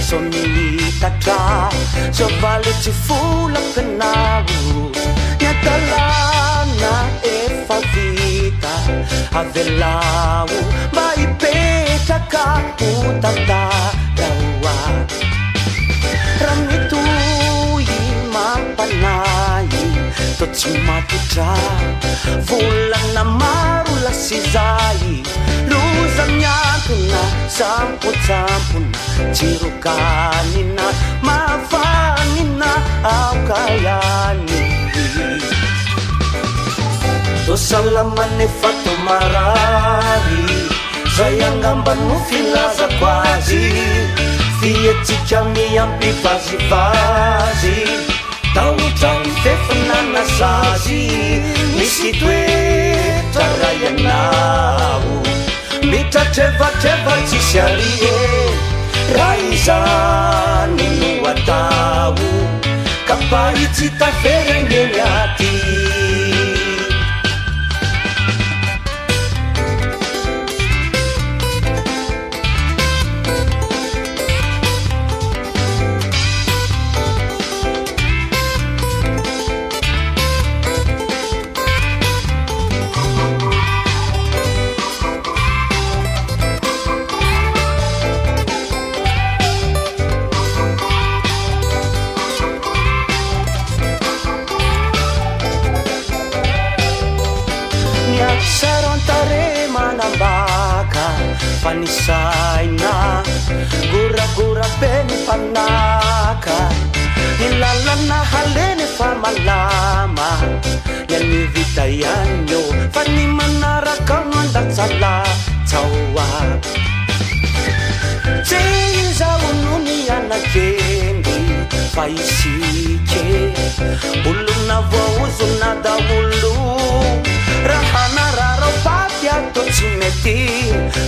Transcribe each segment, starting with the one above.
sonitatra zavaly tsy volakanao niadalana efa vita avelao mba hipetraka ho tantaraoa raha mitohy mampanay to tsy matotra volana maro lasizay loza miantona sampotsampona tsirokanina mafanina aokayany to salamane fato marary zay angamba no filazako azy fietsika miampivazivazy taotra mifefanana zazy misy toetra ray anao mitratrevatreva tsisy arie raha izany no atao kapahy tsy taferengeny aty fanisaina gura-gura be mifanaka nilalana haleny fa malama yani vita yanyo fa ny manaraka no andatsala tsaoa tsy izao no ny anakendy fa isike olona voaozona daholo raha nararao paty ato tsy mety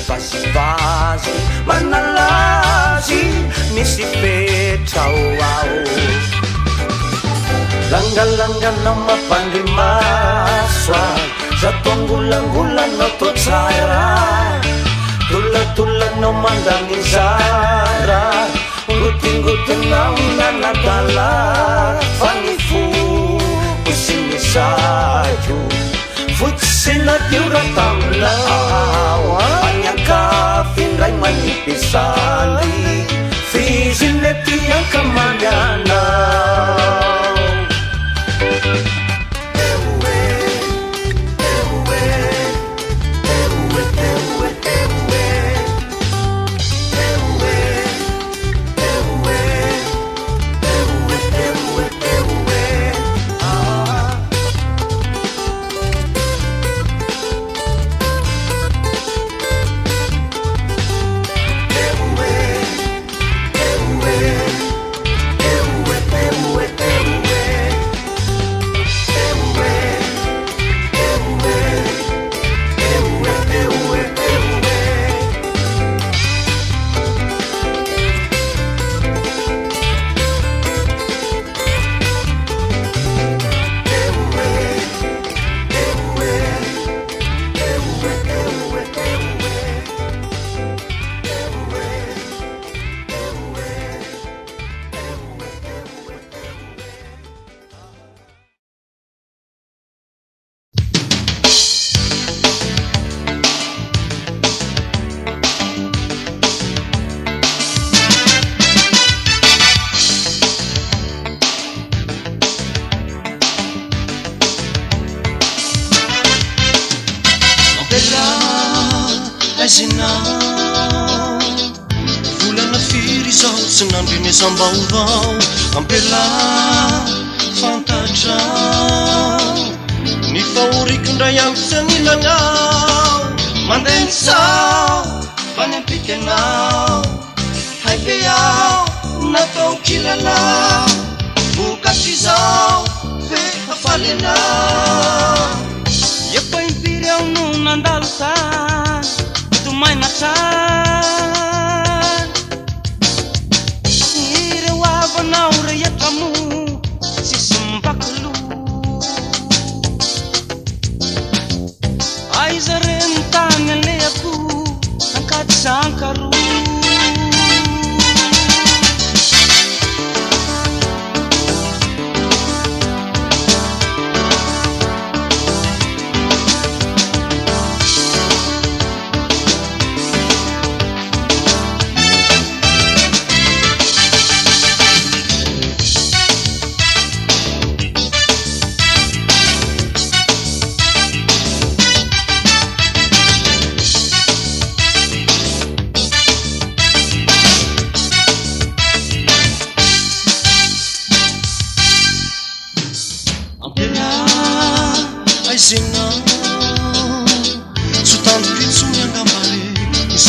vazivazy manalazy misy petrao ao langalanganao mampandrimasoa zatongolangolana to tsara tolatolanao mandanizara ngotingotinao nanadala fanifo osimisajo fotsina tiura tamnao anyakafindray manipisany fizine tiankamanianao volana firy zao tsy nandriny sambaovao ampela fantatrao ny fahorikindray ampisanilanaao mandensao fany ampikanao haike ao natao kilalao vokatry zao fe hafalenao efa impiry ao no nandalo sa ireo avanao rehetramo sisy mbakalo aiza reny tany aleako ankady sankaro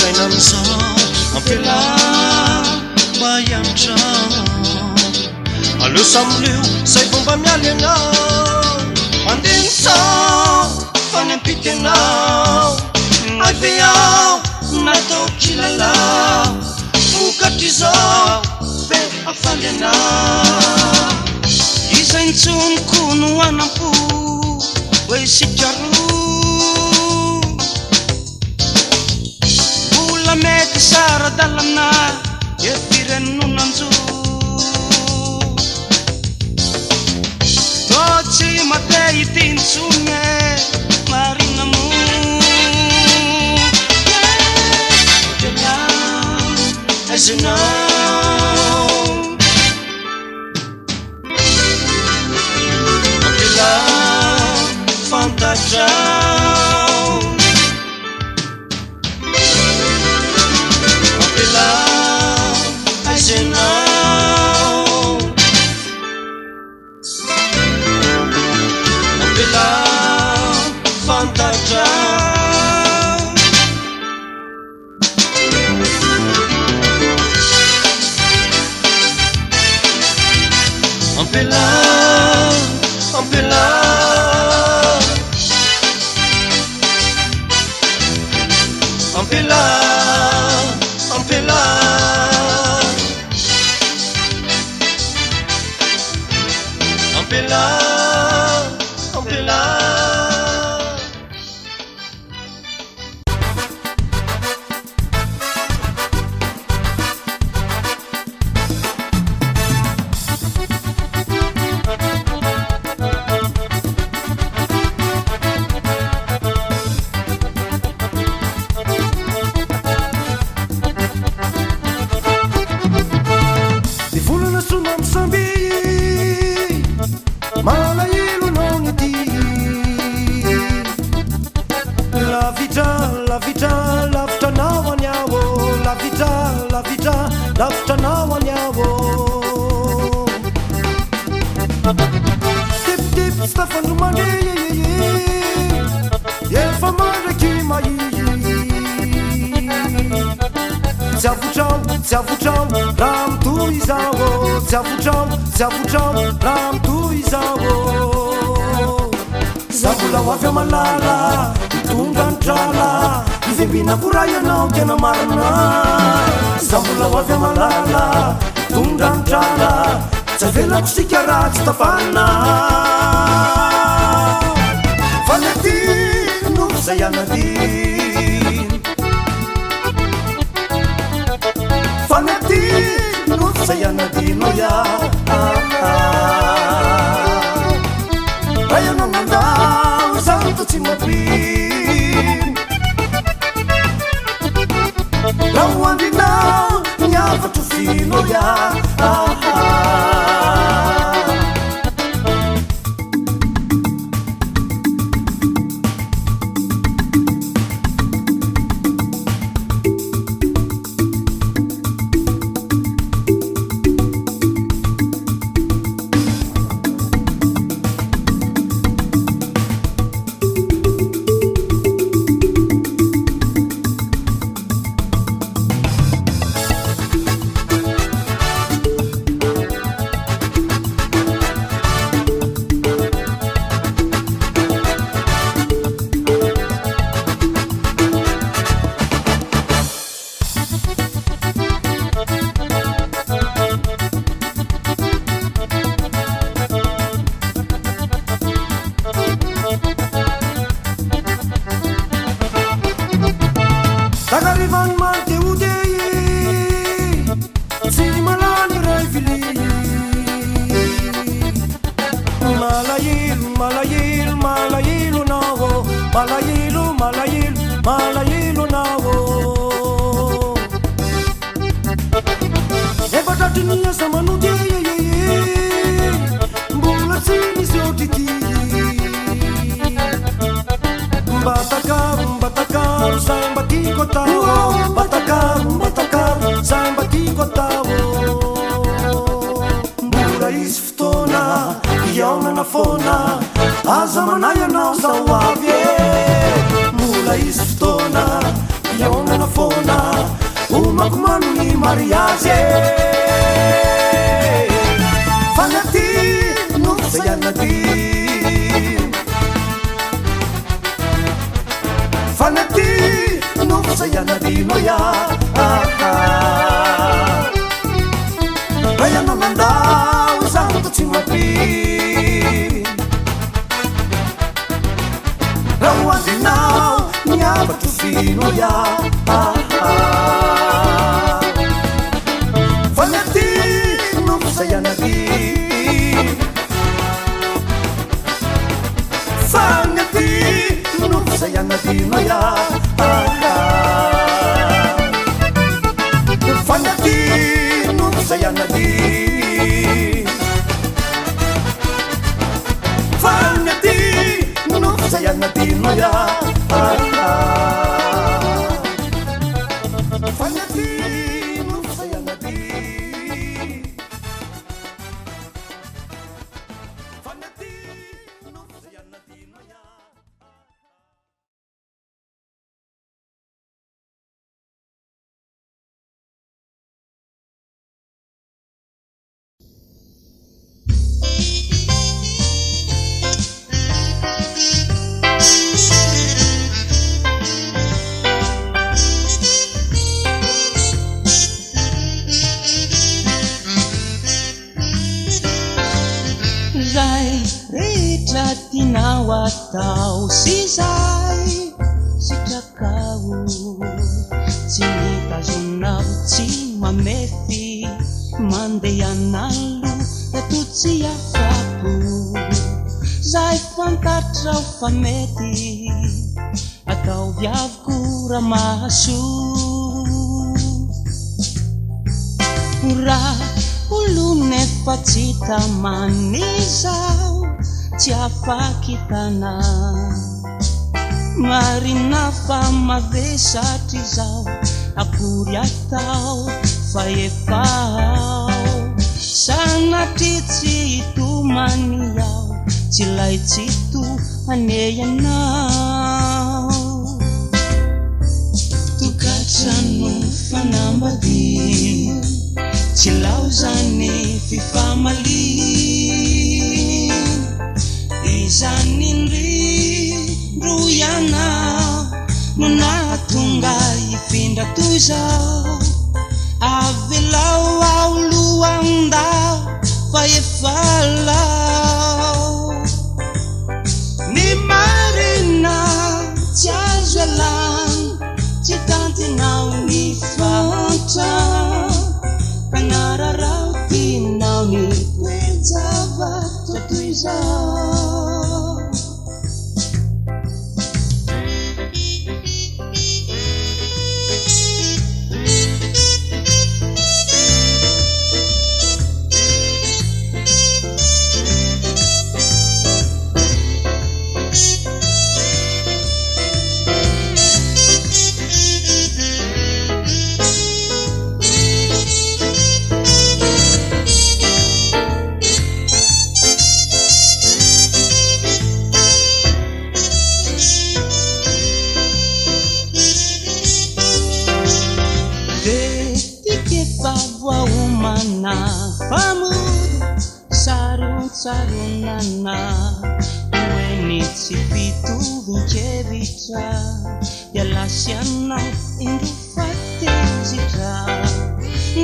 saina amizao ampela mba hiantrao aleo samoleo zay fomba mialy anao mandenisao fany ampitenao ave ao natao kilalao vokatrizao be afaly anao izay nitsonoko no anampo hoe sikaro vola mety sara dalamina efirenino nanjo to tsy mate itintsone marina mo as you know Fanta drown Opila as you know Opila Fanta drown Opila Opila Ampela, Ampela Ampela, Ampela Zavutrao, ram tu izao. Zavutrao, ram tu izao. Zavula wavya malala, itunga ntrala, ivembina kurayanao tena marina. Zavula wavya malala, itunga ntrala, zavela kusika ratsy tafana. Valentin, no zayanadin. Valentin, no zayanadin, oh ya. Raya nanandao, santo timapin. Lawandinao, nyava tufino ya. Tagarivan mante udei, si malani revili. Malayil, malayil, malayilu nawo, malayilu, malayil, malayilu nawo. Ebatatinia sama nudei, bulat sini sotiti. Batakar, sayang bati ko tao. Batakar, sayang bati ko tao. Mura isftona, iyaw na nafona. Aza manaya na sa wabye. Mura isftona, iyaw na nafona. mariage fanati nufsayanadi fanati nufsayanadi noya raya nanandao zanto tsy mampy raha hoandrinao miavatro finoya fanati nufsayanadi fanati nufsayanadi noya fanati nufsayanadi fanati nufsayanadi noya fanati nufsayanadi fanati nufsayanadi noya Nawatao sizay sitrakao tsy mitazonao tsy mamefy mandeha nalo eto tsy afapo zay fantatrao fa mety atao viaviko raha mahasoa raha olona efa tsy tamanizao tsy afaky tana marina fa mavesatry zao akory atao fa efao sanatry tsy itomany ao tsy lay tsy to aneyanao tokatrano fanambady tsy lao zany fifamali izanindrindro ianao no nahatonga ifindra toy zao avelao aoloandao fa efalao ny marina tsy azo alano tsy tantinao ny fanta kanararao tinao ny toejavatra toy zao sarunana ueni tsipitu vincevitra yalasiana indufatezitra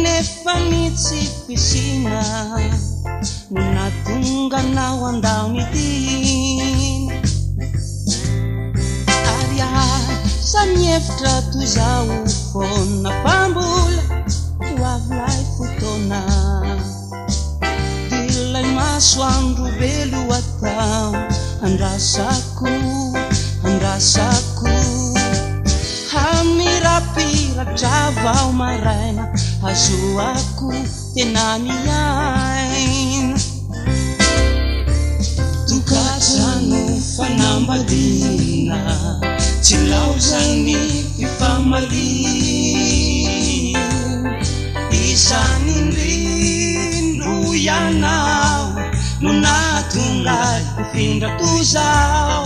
nefani tsipisina natunga nao andaunidin aria samiefitra tuzau fona pambula wavlai futona Maswandru belu atau andrasaku hamirapi rajavau maraina hazuaku tenaniain tukasanu fanambadina cilausani ifamali isaninrindu yanau nunatungai ifindra tuzao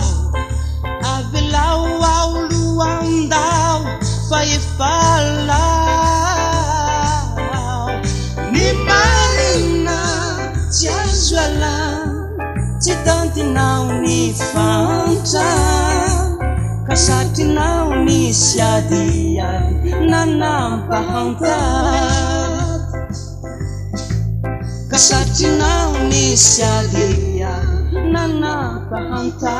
abelau auluandau faifala fanta kasatrinao nisy adiady nanampahanta kasatrinao nisy adiady nanampahanta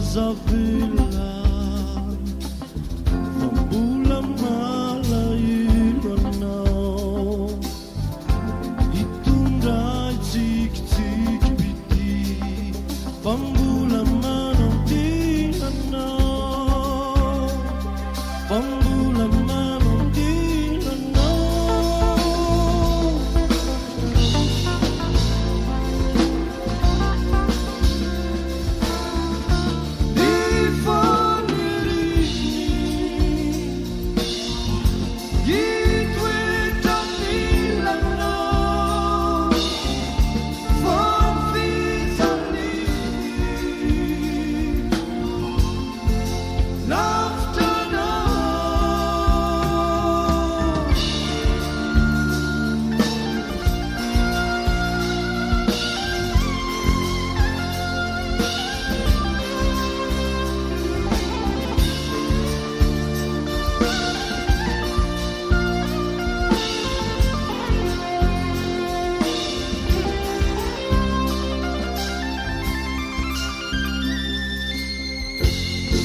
Isabella, Fambula Malayu Pambulan man ang di nanaw, pambulan man ang di nanaw. Di fanirinig, di kwentang nilangaw, fanfisan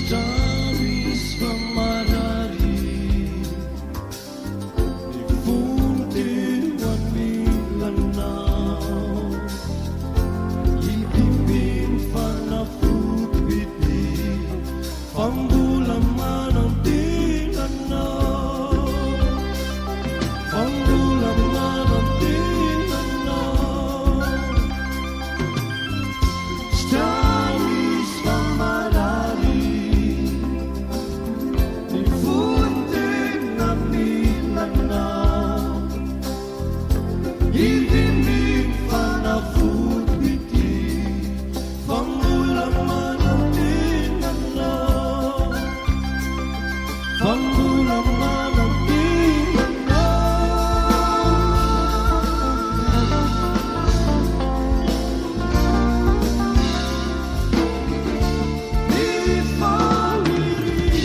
stories from Marari, difunti Wanmilanao, ibibin panapupiti, pambulan man ang di nanaw, pambulan man ang di nanaw. Stories from Marari, ibibig panapupiti, pambulan man ang di nanaw, pambulan man ang di nanaw. Di fanirinig,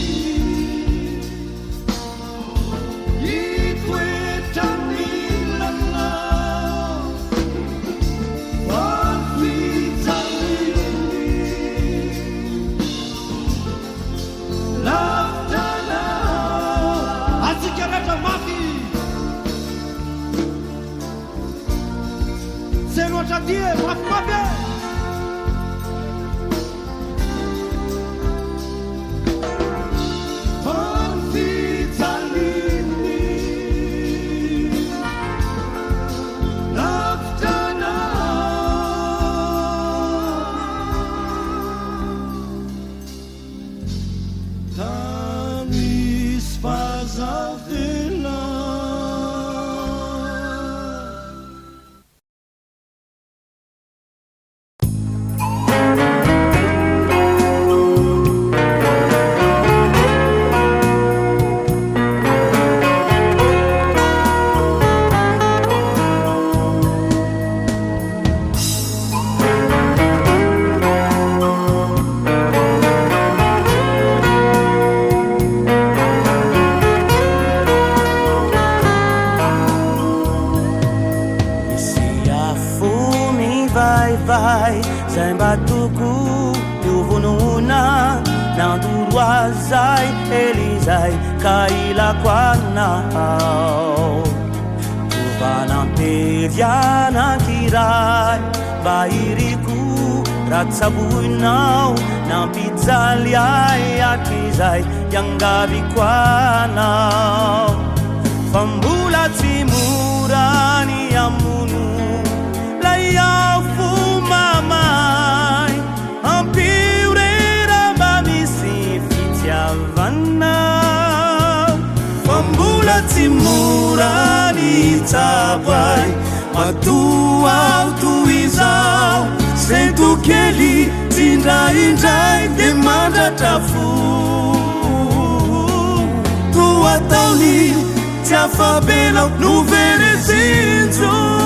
di kwentang nilangaw, fanfisan Laftanao. Asigareta mati Senotadie Mafabe fanfisan Tamis faz a vela. Vai, sem batuco, eu vou nuna, não duro azai, elizai, cai lá quanau. Tu vai na periana kirai, bairiku, ratsabuinau, na pizzaliai, akizai, yang gabi quanau. Fambula timurani amunu, layau mamai, ampiurera babisi fitiavana, fambula timurani tabai, matua tuizau, sento keli tindai demanda tafu, tua tauli tiafabela no verezinho.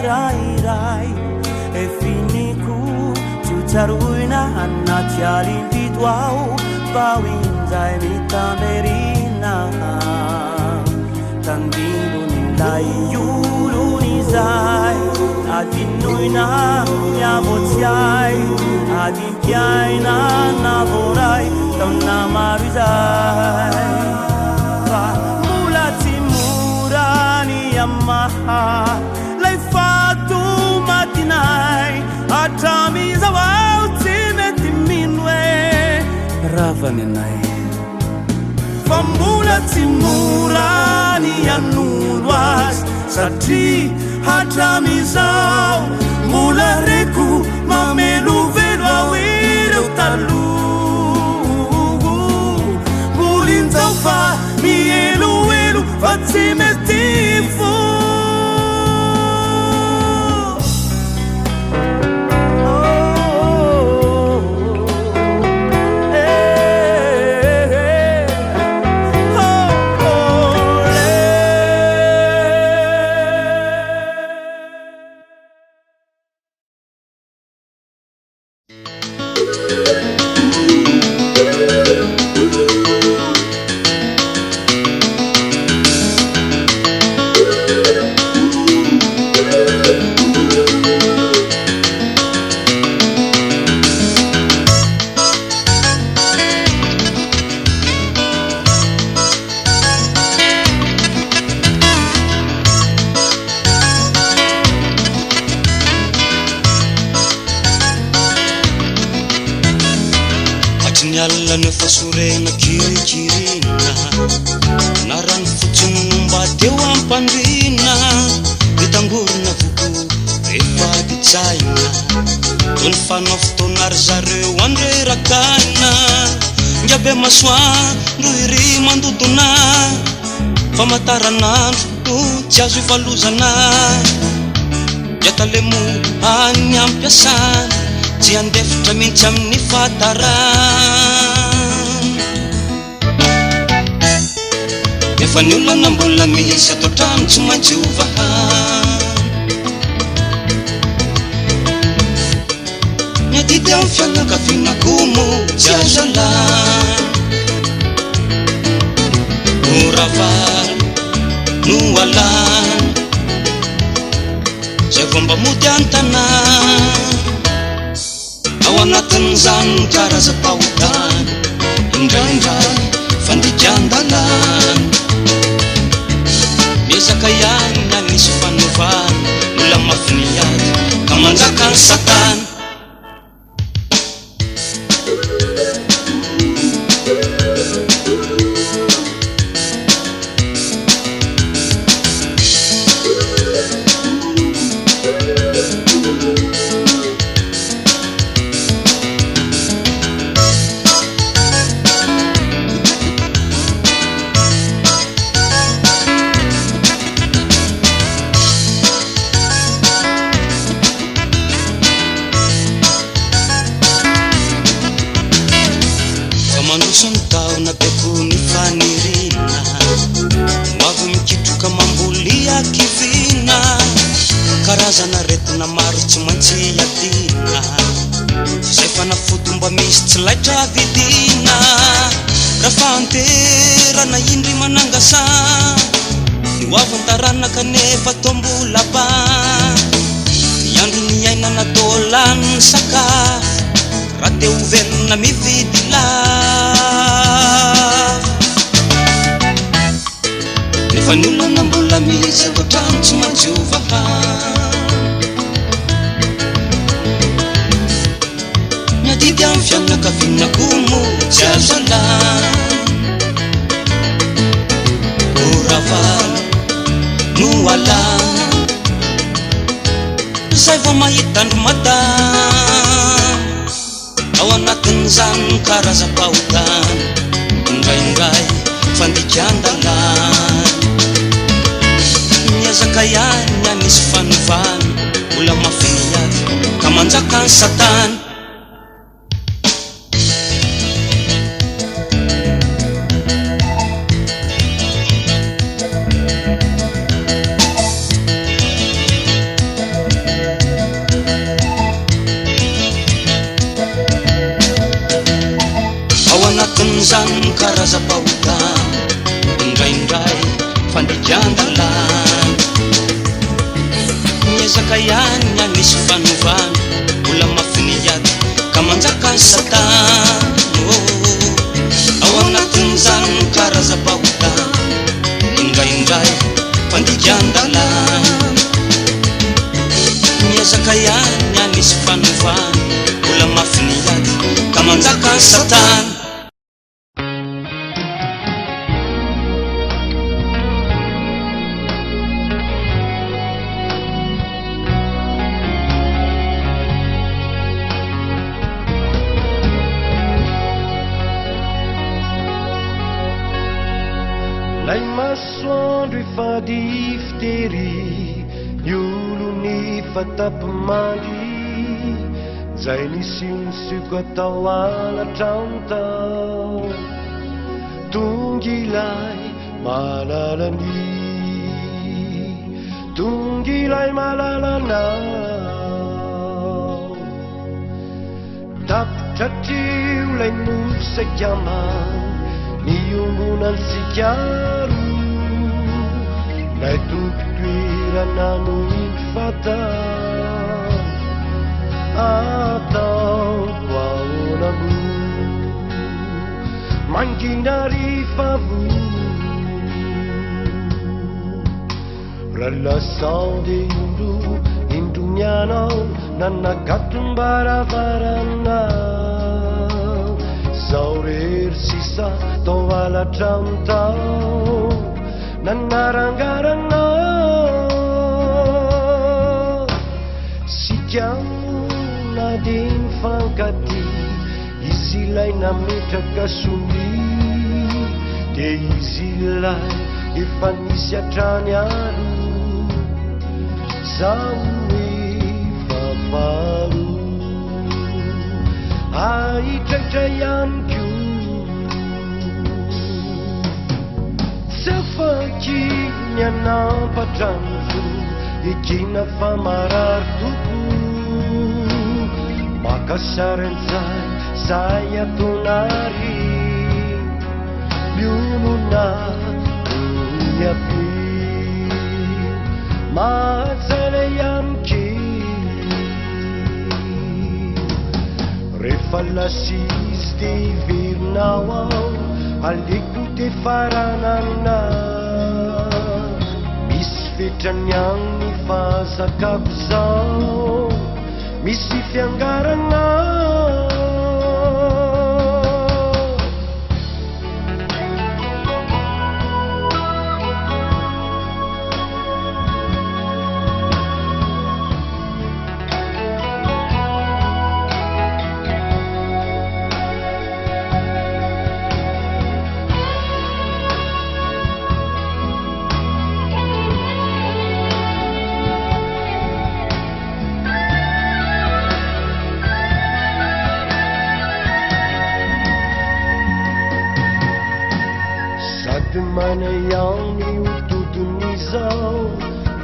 rairay e finiku tutaruina anaty alindrito ao mba hoinjay mitamerina tandinon'ilay olon'izay adinoina miavotsiay adimpiaina navoray taona maro izay fa mbola tsy morany amaha lay fato matinay hatramizao ao tsy mety mino e ravany anay fa mbola tsy morany anolo azy satria hatramizao mbola reko mamelovelo ao ireo taloha mbolinjao fa mieloelo fa tsy mety fo fasorena kirikirina narano fotsiny nomba teo ampandrina mitangorona voko rehefa ditsaina tony fanao fotoanary zareo andrerakaina ngiabe masoandro iry mandodona famataranandro no tsy azo ifalozana diatalemo any ampiasana tsy andefitra mihitsy amin'ny fatarana efa ny olona mbola misy atao trano tsy maintsy ovahana miadidy amin'ny fianakavianako mo tsy azo alana no ravalo no alana zay fomba mody an-tanàna ao anatin'izany karazam-pahotana indraindray fandikan-dalana miezaka ihany na nisy fanovana mbola mafiniady ka manjaka ny satana karazana retina maro tsy maintsy adina zay fanafotomba misy tsy laitra vidina raha fanterana indry manangasa ioavan-tarana kanefa tombola ba iandro ny ainana tolany sakafo raha te hovelona mividy lava efa ny olona mbola misy atao trano tsy maintsy ovahana miadidy amin'ny fianakavianako mo tsy azo alana no ravalo no alana zay vao mahita andro madama ao anatin'izany karazam-pahotana indraindray fandikan-dalana miezaka ihany anisy fanovana mbola mafiniady ka manjaka ny satana karazam-pahotana indraindray fandikan-dalana miezaka ihany anisy fanovana mbola mafiniady ka manjaka ny satana ao anatin'izany karazam-pahotana indraindray fandikan-dalana miezaka ihany anisy fanovana mbola mafiniady ka manjaka ny satana Lay masoandro efa diftery iolony fatapimandry zay nisy nisiko atao alatramtao tongilay malalany tongilay malalanao tapitratrio lay nosakama niombonany sikaro lay tompotoerana no indro fata ataoko ahonamo manginary favo ralasande indro mianao nanakatombaravarana zao rery sisa tao alatramtao nanarangarana sikamo na de mifankaty izy ilay nametraka somi de izy ilay efa nisy atrany aro zao efafaro aitraitra ihany ko safaky nianampatramzo ekina fa marary toko makasaran'zay zay atonary miolona iabe mahatsara ihany ke rehefa lasisy de iverinao ao aleko de faranana misy fetrany agny fazakako zao misy fiangarana mana ihany otodon'izao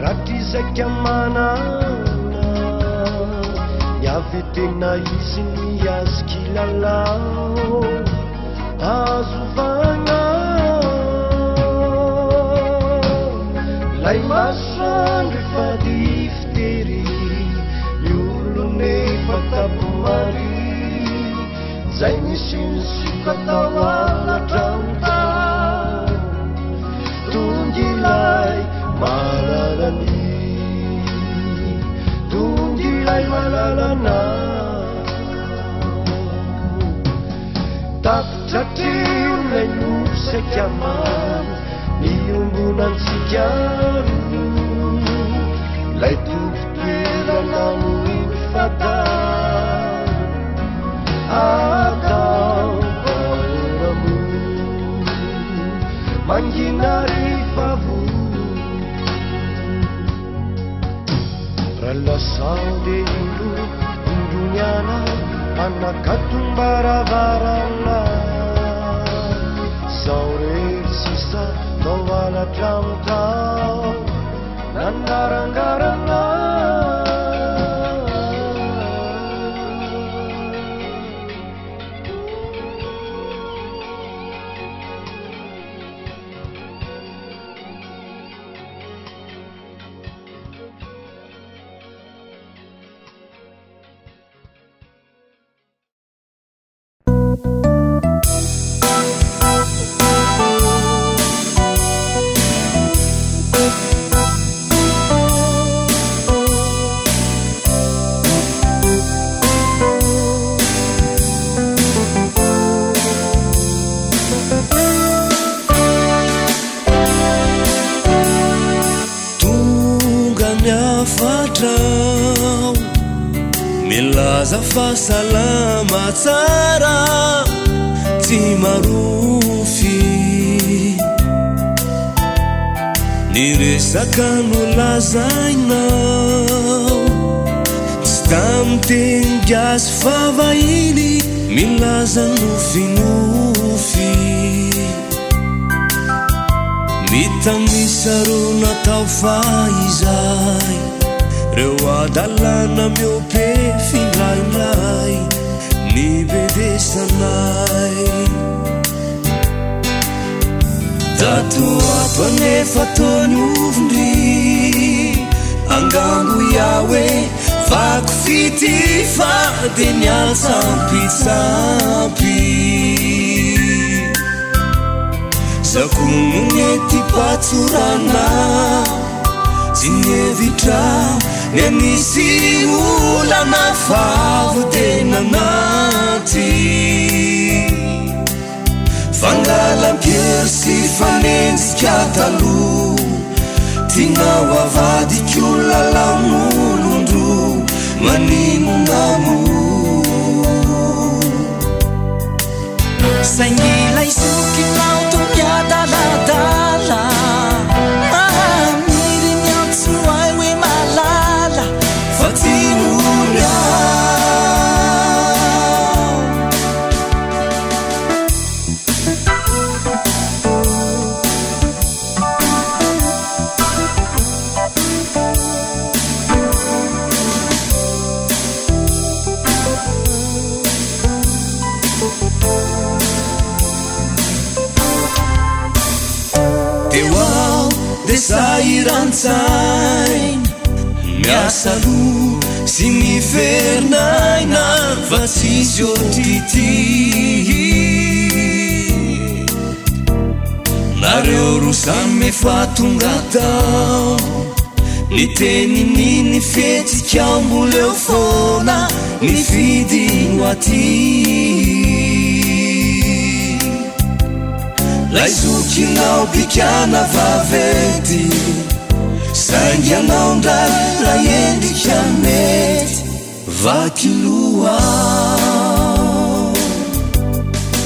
ratrizaka manana niavetena izy ny azikilalao azovagna lay masoandro efa diftery iolone fatapomary zay misy nisiko atao alatramtao tongilay malalany tongilay malalana tapitratrio lay nosakama niombonan sikaro lay tompotoerana no fata atao ahoramo manginary favo ralasande indroniana anakatombaravaraana zao rery sisa tao alatramtao nanarangarana niafatrao milaza fa salama tsara tsy marofy niresaka nolazainao tsy tamteny gasy fa vahiny milaza nofinofy mitamisaro natao fa izay reo adalana miope finlailay ny bedesanay tato ato anefa tony ovindry angango iawe vako fity fa de niatsampitsampy zakononety patsorana tsy nievitra ny anisy olana favotenanaty fangalam-piery sy fanenjika talo tinao avadik'olona lamolondro manimonamo saingila isokinao tomiadaladala miry miantso ay hoe malala fa timonya sairantsay miasalo sy mifernaina fa tsisy otrity nareo ro samy fa tonga tao ny teniny ny fetsik'amboleo fona ny fidino aty laizokinao bikana vavety saingianao ndray ra endrika mety vakiloa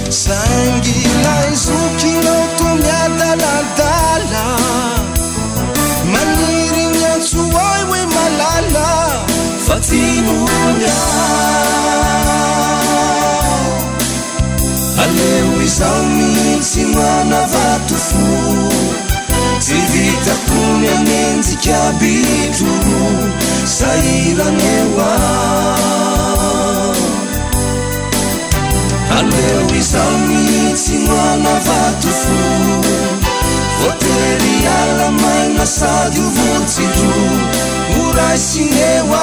saingi laizokinao tomiadaladala maniry miantso ay hoe malala fa timonya aleo izao mihitsy manavato fo tsy vitakony anenjika bitro sairaneo aleo izao mihitsy manavato fo votery alamaina sady ovotsitro oraisineo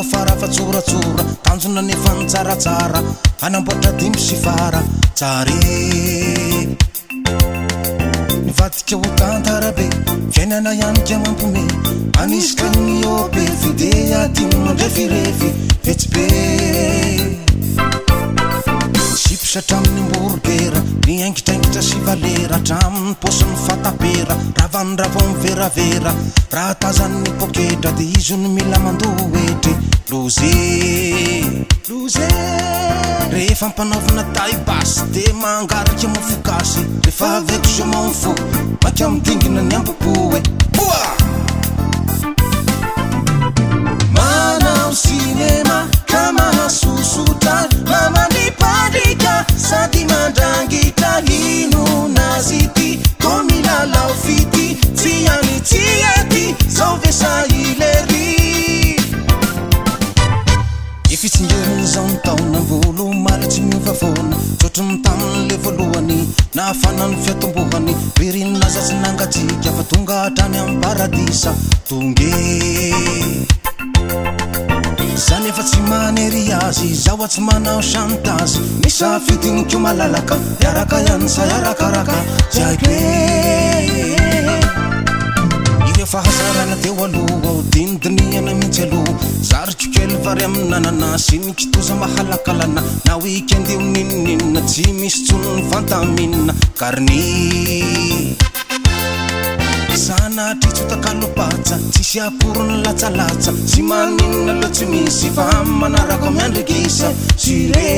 faratsoratsora tanjona nefa nitsaratsara anamboatra dimy sy fara tsare nivatika ho tantarabe fiainana ianika mampome anisika ny obe fide adimy mandrefirefy vetsibe sipisatraminy mborgera ny aingitraingitra sy valera atraminy posiny fatapera ravanravao miveravera raha tazan'ny poketra de izy ny mila mandohetry loze rehefa mpanaovana tay basy de mangaraky mofokasy rehefa aveko chemin fo maky amidingina ny ampopoe boa manao sinema ka mahasosotra mamanipadika sady mandrangitra hino nazity ko milalao fity tsy any afanany fiatombohany virinina zatsy nangatsika fa tonga hatrany amin'ny paradisa tonge zany efa tsy manery azy zaho tsy manao chantage misafidiny ko malalaka iaraka ihany sa iarakaraka tsy haiko ireo fahazarana teo aloha dinidiniana mihitsy aloha zariko kely vary amin'ny nanana sy ny kitoza mahalakalana na weekend eo nininina tsy misy tsonony fantaminina karni sanatry tsotakalopaja tsisy aporony latsalatsa tsy maninona lo tsy misy fa manarako miandrikisa sire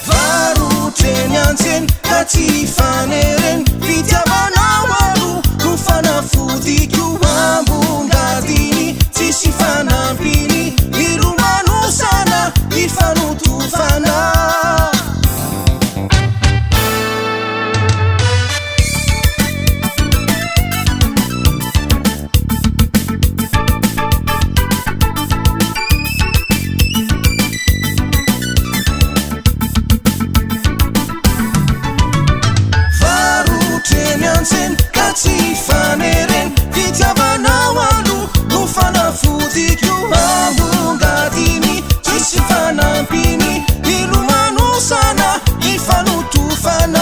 varotreny antseny ka tsy fanereny fitiavanao alo no fanafodiko ambongadiny tsisy fanampiny iromanosana ifanotofana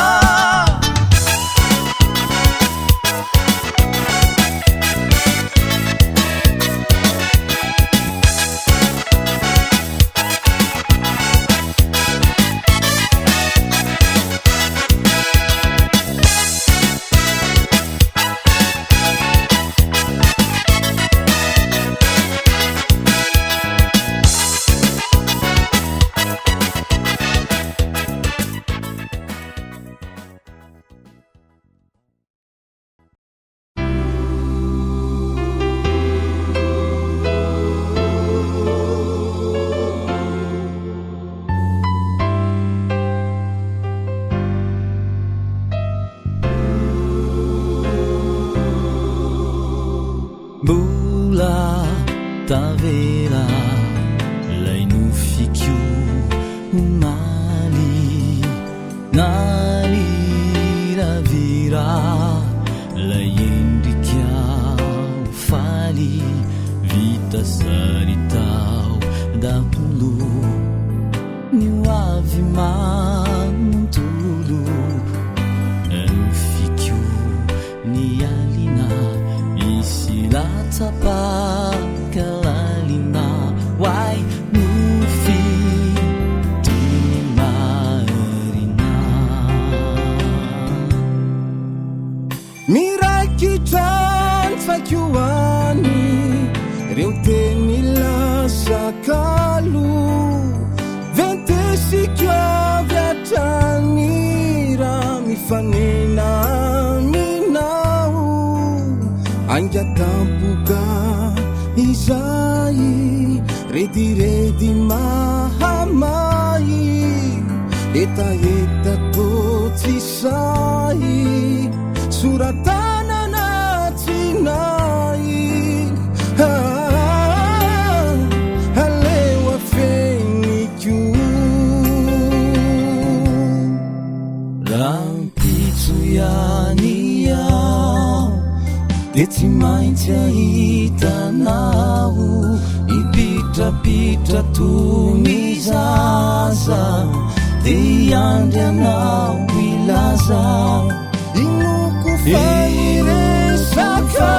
Mbola tavela lay nofikio omaly naliravira lay endrikao faly vita saritao daholo ny avy manontolo nofikio ny alina latsapaka lalina wai nufi tuni marina miraikitran fakiwani reuteni lasakalu ventesikyo vyatanira mifanina angatampuka izai rediredi mahamai eta totsisai suratana natinai alewa fenikyu rampitsuyania de tsy maintsy ahitanao ipitrapitra tonizaza de iandry anao ilaza inoko fairesaka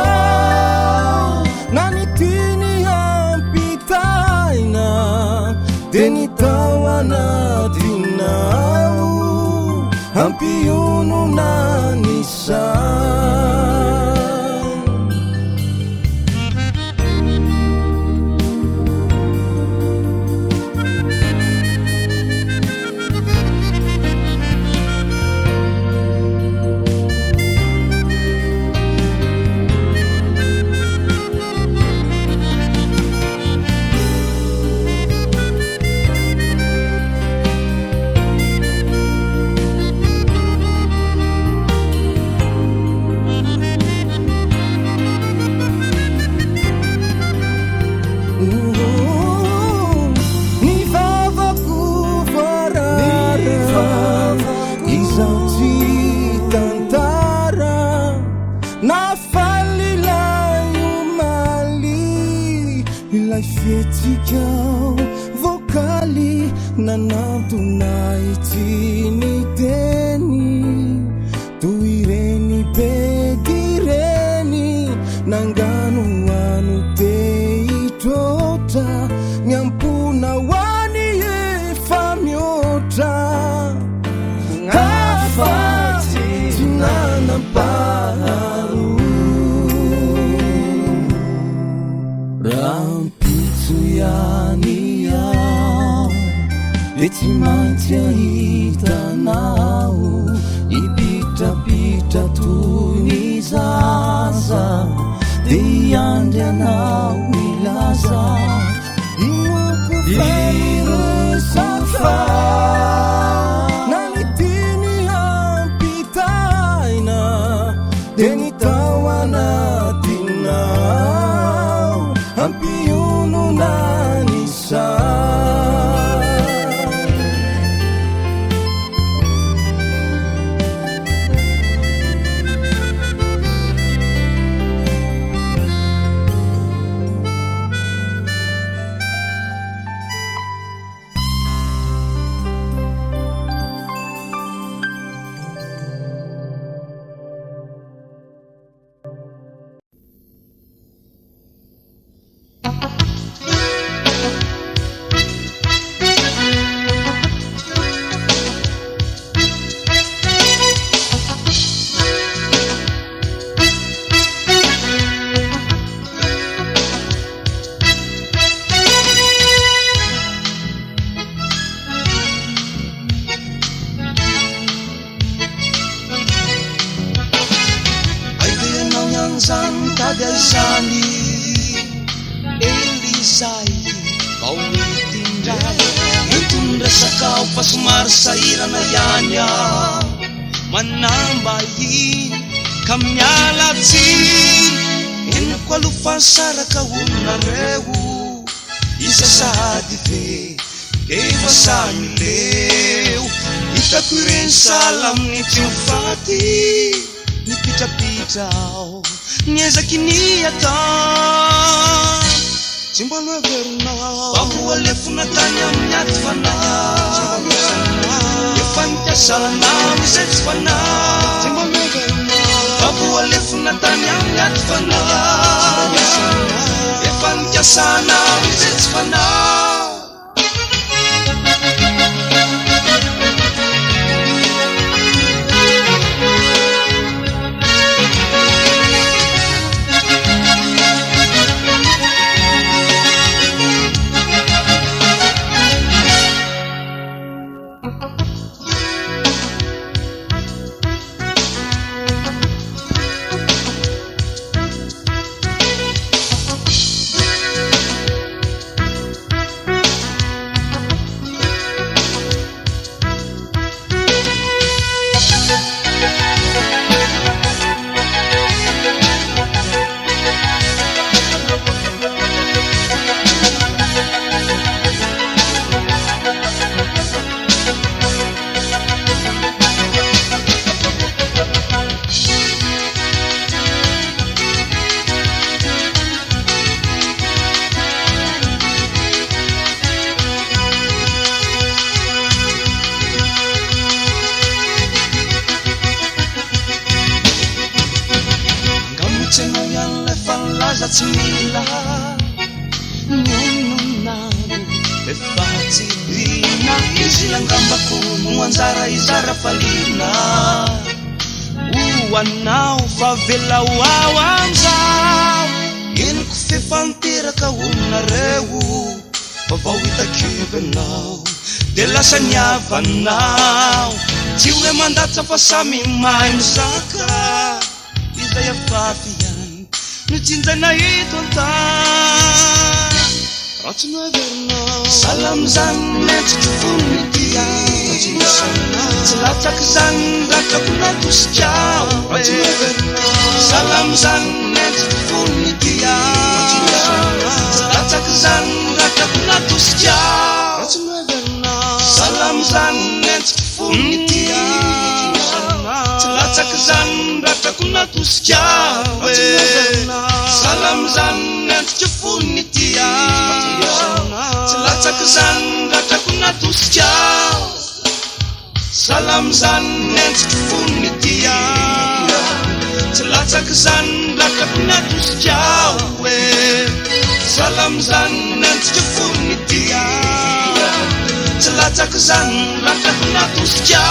nanitiny ampitaina de ny tao anatinao ampiono nanisa nafaly ilay omaly ilay fietsikao vokaly nanantonay tsy ny teny toy ireny bedireny nangano ano te itrotra miampona hoany efa mihoatra hafatsy tsy nanam-paharo rampitso ihany ao le tsy maintsy ahitanao ipitrapitra toy ny zaza de iandry anao milaza inoko irosafa nanitiny ampitaina de ny tao anatinao ampionona ny sa Somary sairana ihany manambahy ka mialatsiny eniko alofasaraka onareo isasady ve efa samy leo hitako ireny sala amin'ny tsy mifaty nipitrapitrao niezaky ny atao tsy mba noaverinao ahoalefona tany amin'ny aty fanao efa nikiasanao izay tsy fanao tsy mba noaverinao ahoalefona tany amin'ny aty fanao efa nikiasanao izay tsy fanao tsy mila nononano efa tsy rina izy angambako no anjara izara falina hoanao fa velao ao amizao eniko fefanteraka onareo fa vao hitakevanao de lasa niavanao tsy hoe mandatsa fa samy mahay mizaka izay afafy nitsinjana ito antany ratsy noaverinao salam zany metsitry fony dia tsy latsaky zany ratrako natosykao salam zany metsitry fony dia tsy latsaky zany ratrako natosykao ratsy noaverinao salam zany metsitry fony dia tsy latsaky zany ratrako natosika hoe salam zany nandrika fony tia tsy latsaky zany ratrako natosika salam zany nandrika fony tia tsy latsaky zany ratrako natosika hoe salam zany nandrika fony tia tsy latsaky zany ratrako natosika